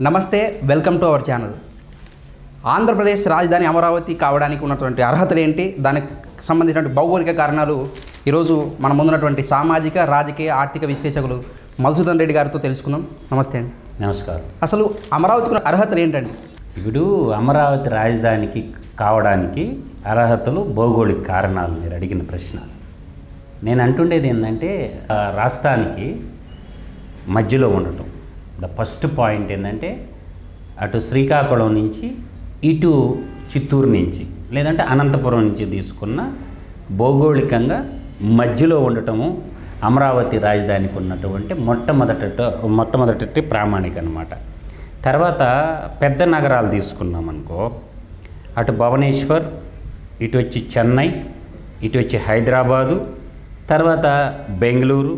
నమస్తే, welcome to our channel. Andhra Pradesh రాజధాని అమరావతి కావడానికి ఉన్నటువంటి అర్హతలు ఏంటి, దానికి సంబంధించినటువంటి భౌగోళిక కారణాలు ఈరోజు మన ముందున్నటువంటి సామాజిక, రాజకీయ, ఆర్థిక విశ్లేషకులు మధుసూదన్ రెడ్డి గారితో తెలుసుకుందాం. నమస్తే అండి. నమస్కారం. అసలు అమరావతికి అర్హతలు ఏంటండి? ఇప్పుడు అమరావతి రాజధానికి కావడానికి అర్హతలు, భౌగోళిక కారణాలు మీరు అడిగిన ప్రశ్న. నేను అంటుండేది ఏంటంటే రాష్ట్రానికి మధ్యలో ఉండటం. ద ఫస్ట్ పాయింట్ ఏంటంటే అటు శ్రీకాకుళం నుంచి ఇటు చిత్తూరు నుంచి లేదంటే అనంతపురం నుంచి తీసుకున్న భౌగోళికంగా మధ్యలో ఉండటము అమరావతి రాజధానికి ఉన్నటువంటి మొట్టమొదటి ప్రామాణిక అన్నమాట. తర్వాత పెద్ద నగరాలు తీసుకున్నామనుకో, అటు భువనేశ్వర్, ఇటు వచ్చి చెన్నై, ఇటు వచ్చి హైదరాబాదు, తర్వాత బెంగళూరు,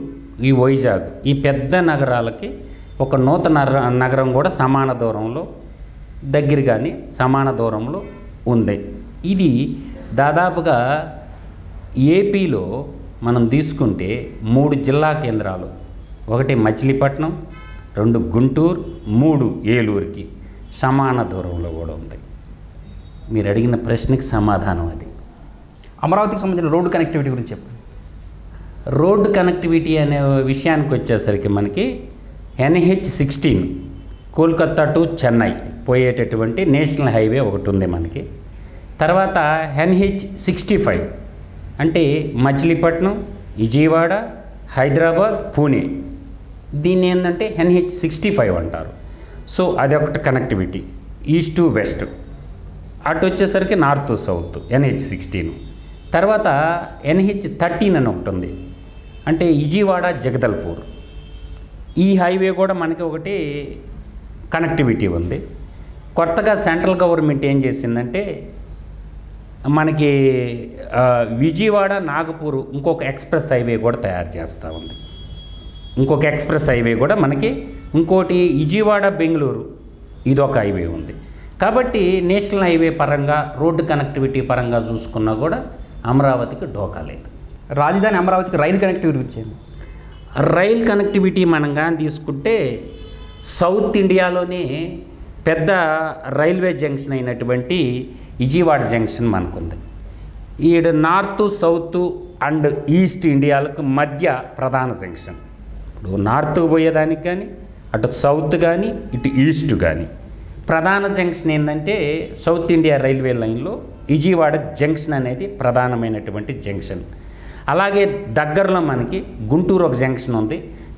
ఈ వైజాగ్, ఈ పెద్ద నగరాలకి ఒక నూతన నగరం కూడా సమాన దూరంలో, దగ్గరగానే సమాన దూరంలో ఉంది. ఇది దాదాపుగా ఏపీలో మనం తీసుకుంటే 3 జిల్లా కేంద్రాలు, 1 మచిలీపట్నం, 2 గుంటూరు, 3 ఏలూరుకి సమాన దూరంలో కూడా ఉంది. మీరు అడిగిన ప్రశ్నకి సమాధానం అది. అమరావతికి సంబంధించిన రోడ్డు కనెక్టివిటీ గురించి చెప్పండి. రోడ్డు కనెక్టివిటీ అనే విషయానికి వచ్చేసరికి మనకి NH16 కోల్కతా టు చెన్నై పోయేటటువంటి నేషనల్ హైవే ఒకటి ఉంది మనకి. తర్వాత NH65 అంటే మచిలీపట్నం, విజయవాడ, హైదరాబాద్, పూణే, దీన్ని ఏంటంటే NH65 అంటారు. సో అదొకటి కనెక్టివిటీ, ఈస్ట్ టు వెస్ట్. అటు వచ్చేసరికి నార్త్ సౌత్ NH16. తర్వాత NH13 అని ఒకటి ఉంది, అంటే విజయవాడ, జగదల్పూర్. ఈ హైవే కూడా మనకి ఒకటి కనెక్టివిటీ ఉంది. కొత్తగా సెంట్రల్ గవర్నమెంట్ ఏం చేసిందంటే మనకి విజయవాడ, నాగపూర్ ఇంకొక ఎక్స్ప్రెస్ హైవే కూడా తయారు చేస్తూ ఉంది. ఇంకొక ఎక్స్ప్రెస్ హైవే కూడా మనకి, ఇంకోటి విజయవాడ, బెంగళూరు, ఇదొక హైవే ఉంది. కాబట్టి నేషనల్ హైవే పరంగా, రోడ్డు కనెక్టివిటీ పరంగా చూసుకున్నా కూడా అమరావతికి డోకా లేదు. రాజధాని అమరావతికి రైలు కనెక్టివిటీ గురించి ఏంటి? రైల్ కనెక్టివిటీ మనం కానీ తీసుకుంటే సౌత్ ఇండియాలోనే పెద్ద రైల్వే జంక్షన్ అయినటువంటి విజయవాడ జంక్షన్ మనకుంది. ఈడ నార్త్, సౌత్ అండ్ ఈస్ట్ ఇండియాలకు మధ్య ప్రధాన జంక్షన్. ఇప్పుడు నార్త్ పోయేదానికి కానీ, అటు సౌత్ కానీ, ఇటు ఈస్ట్ కానీ ప్రధాన జంక్షన్ ఏంటంటే సౌత్ ఇండియా రైల్వే లైన్లో విజయవాడ జంక్షన్ అనేది ప్రధానమైనటువంటి జంక్షన్. అలాగే దగ్గరలో మనకి గుంటూరు ఒక జంక్షన్ ఉంది,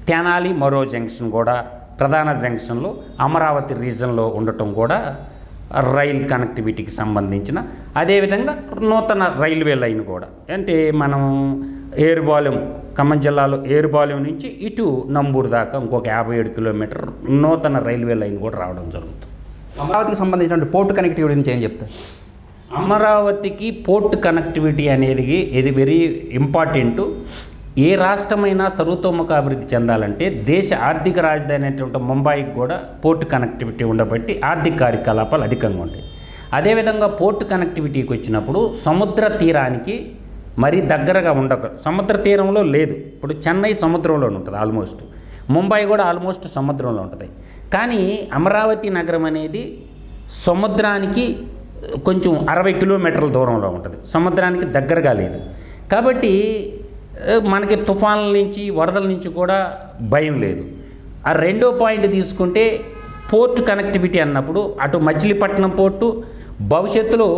తెనాలి మరో జంక్షన్ కూడా ప్రధాన జంక్షన్లో అమరావతి రీజన్లో ఉండటం కూడా రైల్ కనెక్టివిటీకి సంబంధించిన. అదేవిధంగా నూతన రైల్వే లైన్ కూడా, అంటే మనం ఏరుపాలెం, ఖమ్మం జిల్లాలో ఏరుపాలెం నుంచి ఇటు నంబూరు దాకా ఇంకొక 57 కిలోమీటర్ నూతన రైల్వే లైన్ కూడా రావడం జరుగుతుంది. అమరావతికి సంబంధించిన పోర్టు కనెక్టివిటీ గురించి ఏం చెప్తారు? అమరావతికి పోర్ట్ కనెక్టివిటీ అనేది ఇది వెరీ ఇంపార్టెంట్. ఏ రాష్ట్రమైనా సర్వతోముఖాభివృద్ధి చెందాలంటే దేశ ఆర్థిక రాజధాని అనేటువంటి ముంబైకి కూడా పోర్ట్ కనెక్టివిటీ ఉండబట్టి ఆర్థిక కార్యకలాపాలు అధికంగా ఉంటాయి. అదేవిధంగా పోర్ట్ కనెక్టివిటీకి వచ్చినప్పుడు సముద్ర తీరానికి మరీ దగ్గరగా ఉండక, సముద్ర తీరంలో లేదు. ఇప్పుడు చెన్నై సముద్రంలో ఉంటుంది ఆల్మోస్ట్, ముంబై కూడా ఆల్మోస్ట్ సముద్రంలో ఉంటుంది. కానీ అమరావతి నగరం అనేది సముద్రానికి కొంచెం 60 కిలోమీటర్ల దూరంలో ఉంటుంది, సముద్రానికి దగ్గరగా లేదు. కాబట్టి మనకి తుఫాన్ల నుంచి, వరదల నుంచి కూడా భయం లేదు. ఆ రెండో పాయింట్ తీసుకుంటే పోర్ట్ కనెక్టివిటీ అన్నప్పుడు అటు మచిలీపట్నం పోర్టు, భవిష్యత్తులో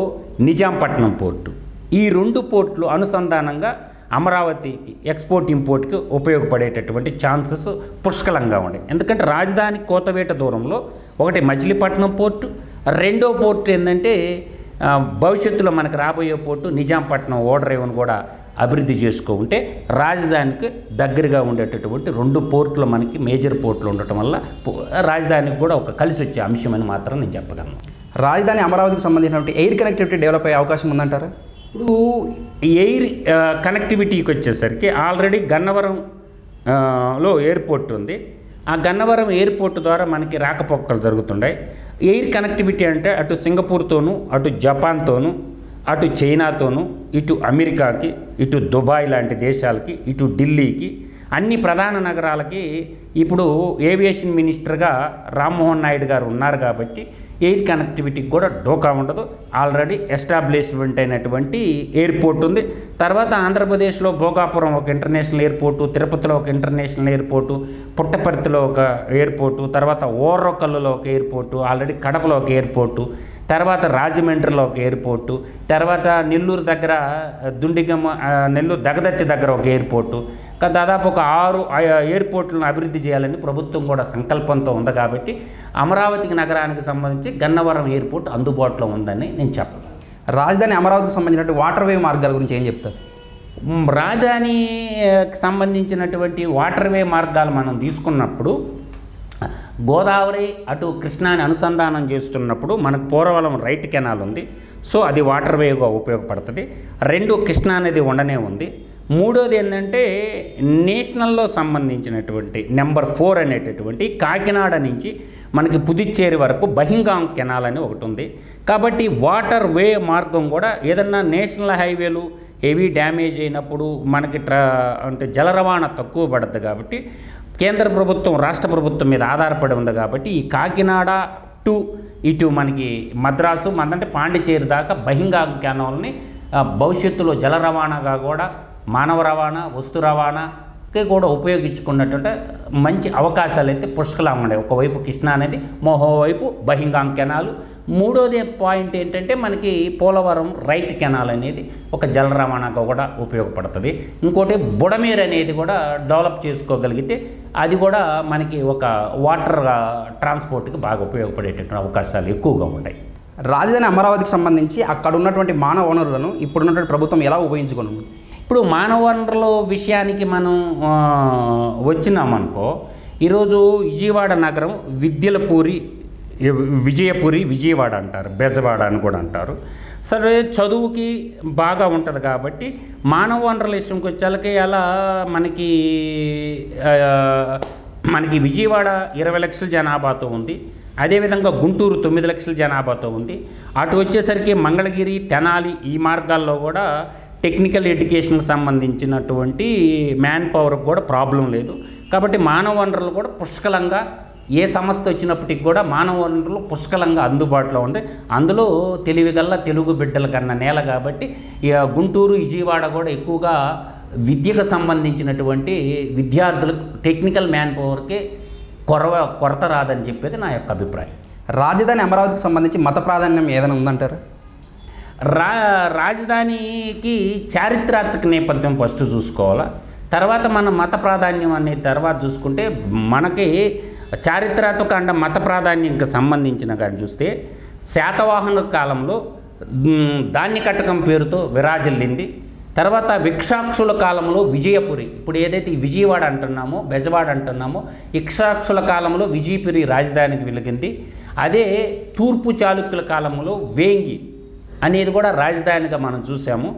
నిజాంపట్నం పోర్టు, ఈ 2 పోర్టులు అనుసంధానంగా అమరావతికి ఎక్స్పోర్ట్ ఇంపోర్ట్కి ఉపయోగపడేటటువంటి ఛాన్సెస్ పుష్కలంగా ఉన్నాయి. ఎందుకంటే రాజధాని కోతవేట దూరంలో ఒకటి మచిలీపట్నం పోర్టు, రెండో పోర్టు ఏంటంటే భవిష్యత్తులో మనకు రాబోయే పోర్టు నిజాంపట్నం ఓడరేవును కూడా అభివృద్ధి చేసుకుంటే రాజధానికి దగ్గరగా ఉండేటటువంటి 2 పోర్టులు మనకి మేజర్ పోర్టులు ఉండటం వల్ల రాజధానికి కూడా ఒక కలిసి వచ్చే అంశం అని మాత్రం నేను చెప్పగలను. రాజధాని అమరావతికి సంబంధించినటువంటి ఎయిర్ కనెక్టివిటీ డెవలప్ అయ్యే అవకాశం ఉందంటారా? ఇప్పుడు ఎయిర్ కనెక్టివిటీకి వచ్చేసరికి ఆల్రెడీ గన్నవరంలో ఎయిర్పోర్ట్ ఉంది. ఆ గన్నవరం ఎయిర్పోర్ట్ ద్వారా మనకి రాకపోకలు జరుగుతున్నాయి. ఎయిర్ కనెక్టివిటీ అంటే అటు సింగపూర్తోనూ, అటు జపాన్తోనూ, అటు చైనాతోనూ, ఇటు అమెరికాకి, ఇటు దుబాయ్ లాంటి దేశాలకి, ఇటు ఢిల్లీకి, అన్ని ప్రధాన నగరాలకి ఇప్పుడు ఏవియేషన్ మినిస్టర్గా రామ్మోహన్ నాయుడు గారు ఉన్నారు కాబట్టి ఎయిర్ కనెక్టివిటీకి కూడా డోకా ఉండదు. ఆల్రెడీ ఎస్టాబ్లిష్మెంట్ అయినటువంటి ఎయిర్పోర్ట్ ఉంది. తర్వాత ఆంధ్రప్రదేశ్లో భోగాపురం ఒక ఇంటర్నేషనల్ ఎయిర్పోర్టు, తిరుపతిలో ఒక ఇంటర్నేషనల్ ఎయిర్పోర్టు, పుట్టపర్తిలో ఒక ఎయిర్పోర్టు, తర్వాత ఓర్రకల్లులో ఒక ఎయిర్పోర్టు, ఆల్రెడీ కడపలో ఒక ఎయిర్పోర్టు, తర్వాత రాజమండ్రిలో ఒక ఎయిర్పోర్టు, తర్వాత నెల్లూరు దగ్గర దుండిగమ్మ నెల్లూరు దగదత్తి దగ్గర ఒక ఎయిర్పోర్టు, దాదాపు ఒక 6 ఎయిర్పోర్ట్లను అభివృద్ధి చేయాలని ప్రభుత్వం కూడా సంకల్పంతో ఉంది. కాబట్టి అమరావతికి నగరానికి సంబంధించి గన్నవరం ఎయిర్పోర్ట్ అందుబాటులో ఉందని నేను చెప్పను. రాజధాని అమరావతికి సంబంధించినటువంటి వాటర్ వే మార్గాల గురించి ఏం చెప్తారు? రాజధానికి సంబంధించినటువంటి వాటర్ వే మార్గాలు మనం తీసుకున్నప్పుడు గోదావరి అటు కృష్ణాని అనుసంధానం చేస్తున్నప్పుడు మనకు పోలవరం రైట్ కెనాల్ ఉంది. సో అది వాటర్ వేగా ఉపయోగపడుతుంది. 2 కృష్ణా నది ఉండనే ఉంది. మూడోది ఏంటంటే నేషనల్లో సంబంధించినటువంటి నెంబర్ 4 అనేటటువంటి కాకినాడ నుంచి మనకి పుదుచ్చేరి వరకు బహింగాం కెనాల్ అని ఒకటి ఉంది. కాబట్టి వాటర్ వే మార్గం కూడా ఏదన్నా నేషనల్ హైవేలు హెవీ డ్యామేజ్ అయినప్పుడు మనకి అంటే జల రవాణా తక్కువ పడుతుంది. కాబట్టి కేంద్ర ప్రభుత్వం రాష్ట్ర ప్రభుత్వం మీద ఆధారపడి ఉంది. కాబట్టి ఈ కాకినాడ టు ఇటు మనకి మద్రాసు అంటే పాండిచేరి దాకా బహింగాం కెనాల్ని భవిష్యత్తులో జల రవాణాగా కూడా మానవ రవాణా వస్తు రవాణాకి కూడా ఉపయోగించుకున్నట్టు మంచి అవకాశాలు అయితే పుష్కలంగా ఉన్నాయి. ఒకవైపు కృష్ణా అనేది మరోవైపు బహింగాం కెనాలు. మూడోది పాయింట్ ఏంటంటే మనకి పోలవరం రైట్ కెనాల్ అనేది ఒక జల రవాణాగా కూడా ఉపయోగపడుతుంది. ఇంకోటి బుడమేరు అనేది కూడా డెవలప్ చేసుకోగలిగితే అది కూడా మనకి ఒక వాటర్ ట్రాన్స్పోర్ట్కి బాగా ఉపయోగపడేటటువంటి అవకాశాలు ఎక్కువగా ఉంటాయి. రాజధాని అమరావతికి సంబంధించి అక్కడ ఉన్నటువంటి మానవ వనరులను ఇప్పుడున్నటువంటి ప్రభుత్వం ఎలా ఉపయోగించుకున్నాము? ఇప్పుడు మానవ వనరుల విషయానికి మనం వచ్చినామనుకో, ఈరోజు విజయవాడ నగరం విజయపురి విజయవాడ అంటారు, బెజవాడ అని కూడా అంటారు. సరే, చదువుకి బాగా ఉంటుంది కాబట్టి మానవ వనరుల విషయంకి వచ్చాలకి అలా మనకి విజయవాడ 20 లక్షల జనాభాతో ఉంది. అదేవిధంగా గుంటూరు 9 లక్షల జనాభాతో ఉంది. అటు వచ్చేసరికి మంగళగిరి, తెనాలి ఈ మార్గాల్లో కూడా టెక్నికల్ ఎడ్యుకేషన్కి సంబంధించినటువంటి మ్యాన్ పవర్కి కూడా ప్రాబ్లం లేదు. కాబట్టి మానవ వనరులు కూడా పుష్కలంగా ఏ సంస్థ వచ్చినప్పటికి కూడా మానవ వనరులు పుష్కలంగా అందుబాటులో ఉంది. అందులో తెలివిగల్లా తెలుగు బిడ్డల కన్నా నేల కాబట్టి గుంటూరు విజయవాడ కూడా ఎక్కువగా విద్యకు సంబంధించినటువంటి విద్యార్థులకు టెక్నికల్ మ్యాన్ పవర్కి కొరత రాదని చెప్పేది నా యొక్క అభిప్రాయం. రాజధాని అమరావతికి సంబంధించి మత ప్రాధాన్యం ఏదైనా ఉందంటారా? రాజధానికి చారిత్రాత్మక నేపథ్యం ఫస్ట్ చూసుకోవాలా. తర్వాత మన మత ప్రాధాన్యం అనే తర్వాత చూసుకుంటే మనకి చారిత్రాత్మక అంటే మత ప్రాధాన్యంకి సంబంధించిన కానీ చూస్తే శాతవాహనుల కాలంలో ధాన్యకటకం పేరుతో విరాజిల్లింది. తర్వాత విక్షాక్షుల కాలంలో విజయపురి, ఇప్పుడు ఏదైతే విజయవాడ అంటున్నామో బెజవాడ అంటున్నామో, ఇక్షాక్షుల కాలంలో విజయపురి రాజధానికి వెలిగింది. అదే తూర్పు చాళుక్యుల కాలంలో వేంగి అనేది కూడా రాజధానిగా మనం చూసాము.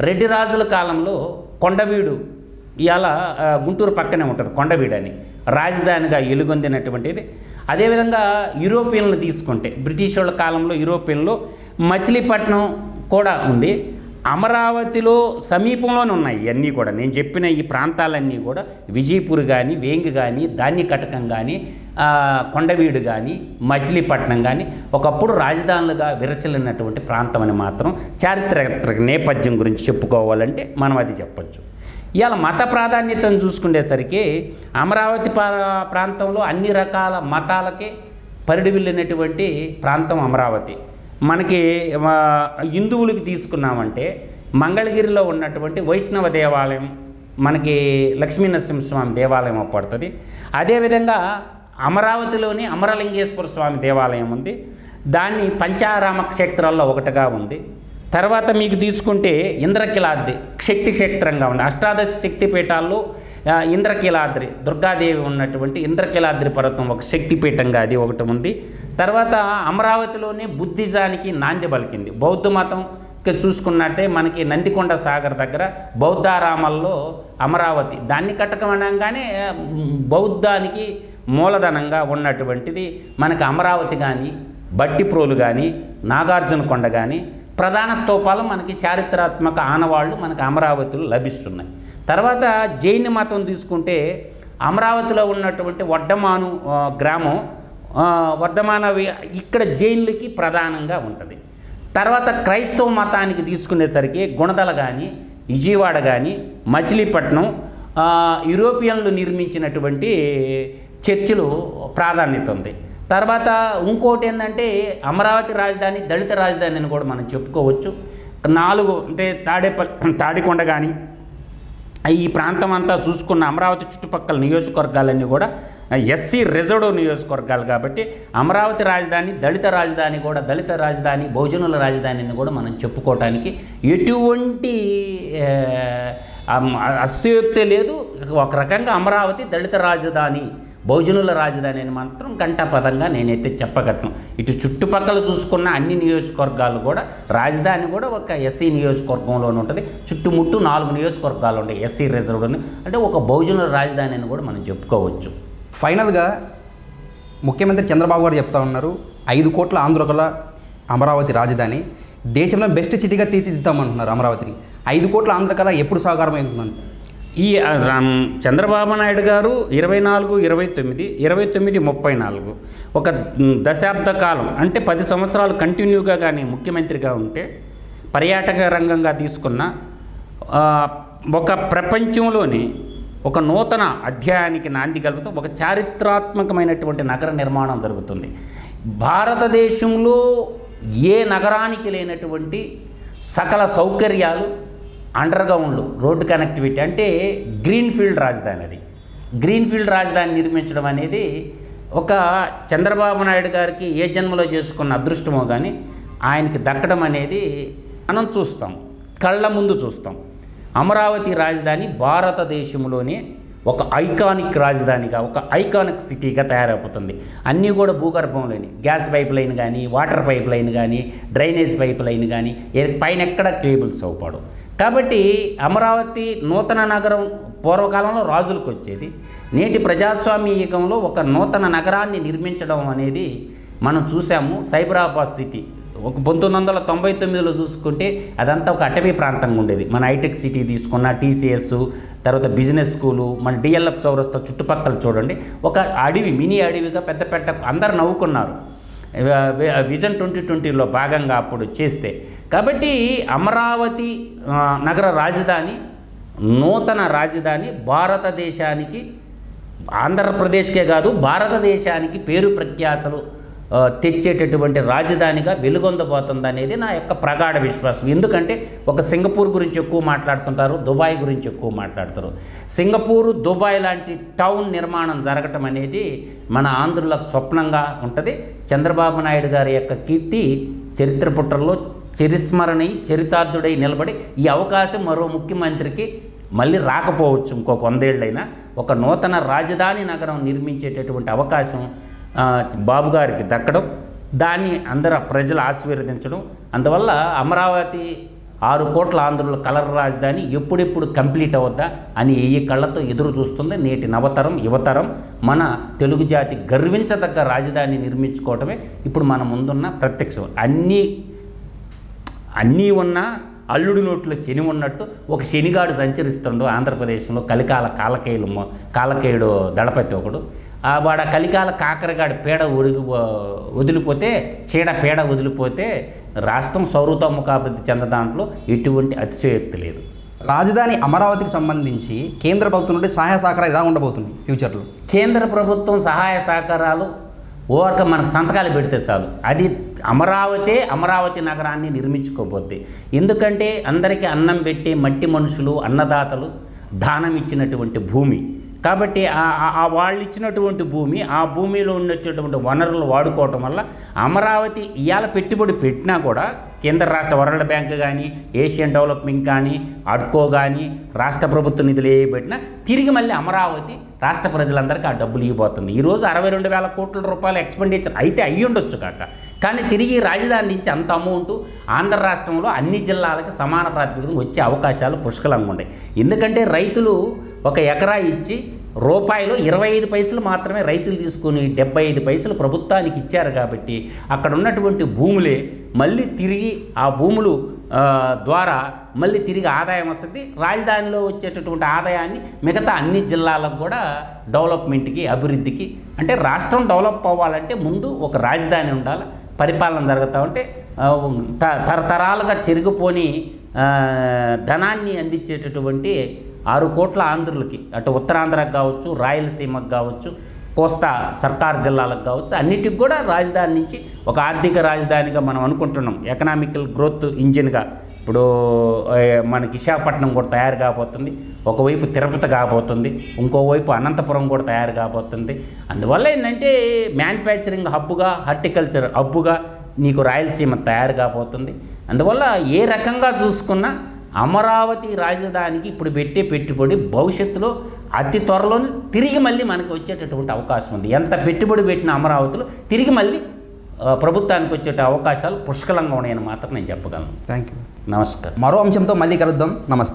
రెడ్డి రాజుల కాలంలో కొండవీడు, ఇవాళ గుంటూరు పక్కనే ఉంటుంది కొండవీడు అని, రాజధానిగా ఎలుగొందినటువంటిది. అదేవిధంగా యూరోపియన్లు తీసుకుంటే బ్రిటిష్ వాళ్ళ కాలంలో యూరోపియన్లో మచిలీపట్నం కూడా ఉంది. అమరావతిలో సమీపంలోనే ఉన్నాయి ఇవన్నీ కూడా. నేను చెప్పిన ఈ ప్రాంతాలన్నీ కూడా విజయపూర్ కానీ, వేంగి కానీ, ధాన్యకటకం కానీ, కొండవీడు కానీ, మచిలీపట్నం కానీ ఒకప్పుడు రాజధానులుగా విరచిల్లినటువంటి ప్రాంతం అని మాత్రం చారిత్రక నేపథ్యం గురించి చెప్పుకోవాలంటే మనం అది చెప్పచ్చు. ఇవాళ మత ప్రాధాన్యతను చూసుకునేసరికి అమరావతి ప్రాంతంలో అన్ని రకాల మతాలకి పరిడి వెళ్ళినటువంటి ప్రాంతం అమరావతి. మనకి హిందువులకి తీసుకున్నామంటే మంగళగిరిలో ఉన్నటువంటి వైష్ణవ దేవాలయం, మనకి లక్ష్మీనరసింహస్వామి దేవాలయం పడుతుంది. అదేవిధంగా అమరావతిలోని అమరలింగేశ్వర స్వామి దేవాలయం ఉంది. దాన్ని పంచారామ క్షేత్రాల్లో ఒకటిగా ఉంది. తర్వాత మీకు తీసుకుంటే ఇంద్రకీలాద్రి శక్తి క్షేత్రంగా ఉంది. అష్టాదశ శక్తిపీఠాల్లో ఇంద్రకీలాద్రి దుర్గాదేవి ఉన్నటువంటి ఇంద్రకీలాద్రి పర్వతం ఒక శక్తిపీఠంగా అది ఒకటి ఉంది. తర్వాత అమరావతిలోనే బుద్ధిజానికి నాంది పలికింది. బౌద్ధ మతం చూసుకున్నట్టే మనకి నందికొండ సాగర్ దగ్గర బౌద్ధారామాల్లో అమరావతి దాన్ని కట్టకమనగానే బౌద్ధానికి మూలధనంగా ఉన్నటువంటిది మనకి అమరావతి కానీ, బట్టిప్రోలు కానీ, నాగార్జున కొండ కానీ ప్రధాన స్తూపాలు మనకి చారిత్రాత్మక ఆనవాళ్ళు మనకి అమరావతిలో లభిస్తున్నాయి. తర్వాత జైన మతం తీసుకుంటే అమరావతిలో ఉన్నటువంటి వడ్డమాను గ్రామం ఇక్కడ జైన్లకి ప్రధానంగా ఉంటుంది. తర్వాత క్రైస్తవ మతానికి తీసుకునేసరికి గుణదల కానీ, విజయవాడ కానీ, మచిలీపట్నం యూరోపియన్లు నిర్మించినటువంటి చర్చిలు ప్రాధాన్యత ఉంది. తర్వాత ఇంకోటి ఏంటంటే అమరావతి రాజధాని దళిత రాజధాని అని కూడా మనం చెప్పుకోవచ్చు. 4 అంటే తాడికొండ కానీ ఈ ప్రాంతం అంతా చూసుకున్న అమరావతి చుట్టుపక్కల నియోజకవర్గాలన్నీ కూడా ఎస్సీ రిజర్వ్డ్ నియోజకవర్గాలు కాబట్టి అమరావతి రాజధాని దళిత రాజధాని కూడా దళిత రాజధాని బహుజనుల రాజధానిని కూడా మనం చెప్పుకోవటానికి ఎటువంటి అస్తియోక్తి లేదు. ఒక రకంగా అమరావతి దళిత రాజధాని బహుజనుల రాజధాని అని మాత్రం ఘంటాపదంగా నేనైతే చెప్పగలను. ఇటు చుట్టుపక్కల చూసుకున్న అన్ని నియోజకవర్గాలు కూడా రాజధాని కూడా ఒక ఎస్సీ నియోజకవర్గంలోనే ఉంటుంది. చుట్టుముట్టు 4 నియోజకవర్గాలు ఉంటాయి ఎస్సీ రిజర్వ్డ్, అంటే ఒక బహుజనుల రాజధాని అని కూడా మనం చెప్పుకోవచ్చు. ఫైనల్గా ముఖ్యమంత్రి చంద్రబాబు గారు చెప్తా ఉన్నారు 5 కోట్ల ఆంధ్రుల అమరావతి రాజధాని దేశంలో బెస్ట్ సిటీగా తీర్చిదిద్దామంటున్నారు. అమరావతిని 5 కోట్ల ఆంధ్రకళ ఎప్పుడు సాకారం అవుతుందని ఈ చంద్రబాబు నాయుడు గారు 24, 29, 34 ఒక దశాబ్ద కాలం అంటే 10 సంవత్సరాలు కంటిన్యూగా కానీ ముఖ్యమంత్రిగా ఉంటే పర్యాటక రంగంగా తీసుకున్న ఒక ప్రపంచంలోని ఒక నూతన అధ్యాయానికి నాంది కలుపుతూ ఒక చారిత్రాత్మకమైనటువంటి నగర నిర్మాణం జరుగుతుంది. భారతదేశంలో ఏ నగరానికి లేనటువంటి సకల సౌకర్యాలు, అండర్గ్రౌండ్ రోడ్డు కనెక్టివిటీ, అంటే గ్రీన్ఫీల్డ్ రాజధాని. అది గ్రీన్ఫీల్డ్ రాజధాని నిర్మించడం అనేది ఒక చంద్రబాబు నాయుడు గారికి ఏ జన్మలో చేసుకున్న అదృష్టమో కానీ ఆయనకి దక్కడం అనేది మనం చూస్తాం, కళ్ళ ముందు చూస్తాం. అమరావతి రాజధాని భారతదేశంలోనే ఒక ఐకానిక్ రాజధానిగా, ఒక ఐకానిక్ సిటీగా తయారైపోతుంది. అన్నీ కూడా భూగర్భంలోని గ్యాస్ పైప్ లైన్ కానీ, వాటర్ పైప్ లైన్ కానీ, డ్రైనేజ్ పైప్ లైన్ కానీ, పైన ఎక్కడ కేబుల్స్ అవుపాడు. కాబట్టి అమరావతి నూతన నగరం పూర్వకాలంలో రాజులకు వచ్చేది. నేటి ప్రజాస్వామ్య యుగంలో ఒక నూతన నగరాన్ని నిర్మించడం అనేది మనం చూసాము. సైబరాబాద్ సిటీ ఒక 1999లో చూసుకుంటే అదంతా ఒక అటవీ ప్రాంతంగా ఉండేది. మన హైటెక్ సిటీ తీసుకున్న TCS, తర్వాత బిజినెస్ స్కూలు, మన DLF చౌరస్తా చుట్టుపక్కల చూడండి ఒక అడవి, మినీ అడవిగా పెద్ద అందరు నవ్వుకున్నారు విజన్ 2020లో భాగంగా అప్పుడు చేస్తే. కాబట్టి అమరావతి నగర రాజధాని, నూతన రాజధాని భారతదేశానికి, ఆంధ్రప్రదేశ్కే కాదు భారతదేశానికి పేరు ప్రఖ్యాతలు తెచ్చేటటువంటి రాజధానిగా వెలుగొందబోతుంది అనేది నా యొక్క ప్రగాఢ విశ్వాసం. ఎందుకంటే ఒక సింగపూర్ గురించి ఎక్కువ మాట్లాడుతుంటారు, దుబాయ్ గురించి ఎక్కువ మాట్లాడతారు. సింగపూరు, దుబాయ్ లాంటి టౌన్ నిర్మాణం జరగటం అనేది మన ఆంధ్రులకు స్వప్నంగా ఉంటుంది. చంద్రబాబు నాయుడు గారి యొక్క కీర్తి చరిత్ర పుటల్లో చిరస్మరణి చరితార్థుడై నిలబడి ఈ అవకాశం మరో ముఖ్యమంత్రికి మళ్ళీ రాకపోవచ్చు. ఇంకొక 100 ఏళ్ళైనా ఒక నూతన రాజధాని నగరం నిర్మించేటటువంటి అవకాశం బాబు గారికి దక్కడం, దాన్ని అందరూ ప్రజలు ఆశీర్వదించడం, అందువల్ల అమరావతి 6 కోట్ల ఆంధ్రుల కలర్ రాజధాని ఎప్పుడెప్పుడు కంప్లీట్ అవద్దా అని ఈ కళ్ళతో ఎదురు చూస్తుంది నేటి నవతరం, యువతరం. మన తెలుగు జాతి గర్వించదగ్గ రాజధాని నిర్మించుకోవటమే ఇప్పుడు మన ముందున్న ప్రత్యక్షం. అన్నీ ఉన్నా అల్లుడి నోట్లో శని ఉన్నట్టు ఒక శనిగాడు సంచరిస్తుండో ఆంధ్రప్రదేశ్లో. కలికాల కాలకేయుడు దళపతి ఒకడు, వాడు కలికాల కాకరగాడి పేడ వదిలిపోతే, చీడ పేడ వదిలిపోతే రాష్ట్రం సౌరతోముఖాభివృద్ధి చెంద దాంట్లో ఎటువంటి అతిశయోక్తి లేదు. రాజధాని అమరావతికి సంబంధించి కేంద్ర ప్రభుత్వం నుండి సహాయ సహకారాలు ఎలా ఉండబోతుంది ఫ్యూచర్లో? కేంద్ర ప్రభుత్వం సహాయ సహకారాలు ఓవర్క మనకు సంతకాలు పెడితే చాలు. అది అమరావతి నగరాన్ని నిర్మించుకోబోద్ది. ఎందుకంటే అందరికీ అన్నం పెట్టి మట్టి మనుషులు, అన్నదాతలు దానం ఇచ్చినటువంటి భూమి కాబట్టి వాళ్ళు ఇచ్చినటువంటి భూమి, ఆ భూమిలో ఉన్నటువంటి వనరులు వాడుకోవటం వల్ల అమరావతి ఇవాళ పెట్టుబడి పెట్టినా కూడా కేంద్ర రాష్ట్ర వరల్డ్ బ్యాంక్ కానీ, ఏషియన్ డెవలప్మెంట్ కానీ, అడ్కో కానీ రాష్ట్ర ప్రభుత్వ నిధులు ఏ పెట్టినా తిరిగి మళ్ళీ అమరావతి రాష్ట్ర ప్రజలందరికీ ఆ డబ్బులు ఇవ్వబోతుంది. ఈరోజు 62,000 కోట్ల రూపాయల ఎక్స్పెండిచర్ అయితే అయ్యి ఉండొచ్చు కానీ తిరిగి రాజధాని నుంచి అంత అమౌంట్ ఆంధ్ర రాష్ట్రంలో అన్ని జిల్లాలకి సమాన ప్రాతిపదికన వచ్చే అవకాశాలు పుష్కలంగా ఉన్నాయి. ఎందుకంటే రైతులు ఒక ఎకరా ఇచ్చి రూపాయలు 25 పైసలు మాత్రమే రైతులు తీసుకుని 75 పైసలు ప్రభుత్వానికి ఇచ్చారు. కాబట్టి అక్కడ ఉన్నటువంటి భూములే మళ్ళీ తిరిగి ఆ భూములు ద్వారా మళ్ళీ తిరిగి ఆదాయం వస్తుంది. రాజధానిలో వచ్చేటటువంటి ఆదాయాన్ని మిగతా అన్ని జిల్లాలకు కూడా డెవలప్మెంట్కి, అభివృద్ధికి, అంటే రాష్ట్రం డెవలప్ అవ్వాలంటే ముందు ఒక రాజధాని ఉండాలి, పరిపాలన జరుగుతూ ఉంటే తరతరాలుగా చెరిగిపోని ధనాన్ని అందించేటటువంటి 6 కోట్ల ఆంధ్రులకి, అటు ఉత్తరాంధ్రకు కావచ్చు, రాయలసీమకు కావచ్చు, కోస్తా సర్కార్ జిల్లాలకు కావచ్చు, అన్నిటికి కూడా రాజధాని నుంచి ఒక ఆర్థిక రాజధానిగా మనం అనుకుంటున్నాం. ఎకనామికల్ గ్రోత్ ఇంజిన్గా ఇప్పుడు మనకి విశాఖపట్నం కూడా తయారు కాబోతుంది, ఒకవైపు తిరుపతి కాబోతుంది, ఇంకోవైపు అనంతపురం కూడా తయారు కాబోతుంది. అందువల్ల ఏంటంటే మ్యానుఫ్యాక్చరింగ్ హబ్బుగా, హార్టికల్చర్ హబ్బుగా నీకు రాయలసీమ తయారు కాబోతుంది. అందువల్ల ఏ రకంగా చూసుకున్నా అమరావతి రాజధానికి ఇప్పుడు పెట్టే పెట్టుబడి భవిష్యత్తులో అతి త్వరలోనే తిరిగి మళ్ళీ మనకు వచ్చేటటువంటి అవకాశం ఉంది. ఎంత పెట్టుబడి పెట్టిన అమరావతిలో తిరిగి మళ్ళీ ప్రభుత్వానికి వచ్చే అవకాశాలు పుష్కలంగా ఉన్నాయని మాత్రం నేను చెప్పగలను. Thank you. నమస్కారం. మరో అంశంతో మళ్ళీ కలుద్దాం. నమస్తే.